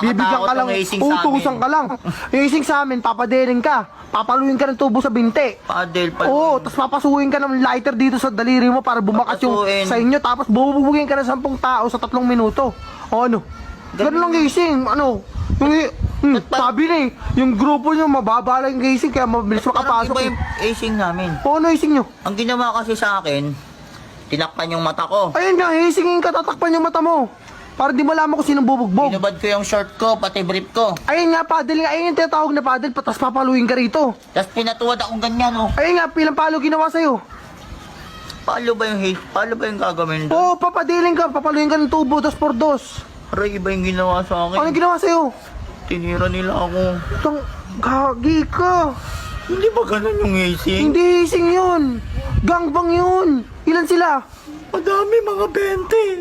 bibigyan ka lang, utusan ka lang. Yung ising sa amin, papadelin ka. Papaluin ka ng tubo sa binti. Padel pa. Oo, tapos papasuhin ka ng lighter dito sa daliri mo para bumakas yung Papasuhin. sa inyo. Tapos bububugin ka ng 10 tao sa 3 minuto. O ano? Ganun lang gising. Ano? Sabi na eh, yung grupo nyo mababa lang yung gising kaya mabilis Parang makapasok. iba yung acing namin. O ano gising nyo? Ang ginawa kasi sa akin, tinakpan yung mata ko. Ayun nga, gisingin ka, tatakpan yung mata mo. Para di malaman kung sinong bubugbog. Binubad ko yung short ko, pati brief ko. Ayun nga, paddle nga. Ayun yung tinatawag na paddle, tapos papaluin ka rito. Tapos pinatuwad akong ganyan, oh. Ayun nga, pilang palo ginawa sa'yo. Paano ba yung hate? Paano ba yung gagawin doon? Oo, papadiling ka, papaluin ka ng tubo, tapos por dos. Aray, iba yung ginawa sa Ano akin. ginawa sa'yo? Tinira nila ako. Tang, gagi ka. Hindi ba ganun yung acing? Hindi hising yun. Gangbang yun. Ilan sila? Madami, mga 20.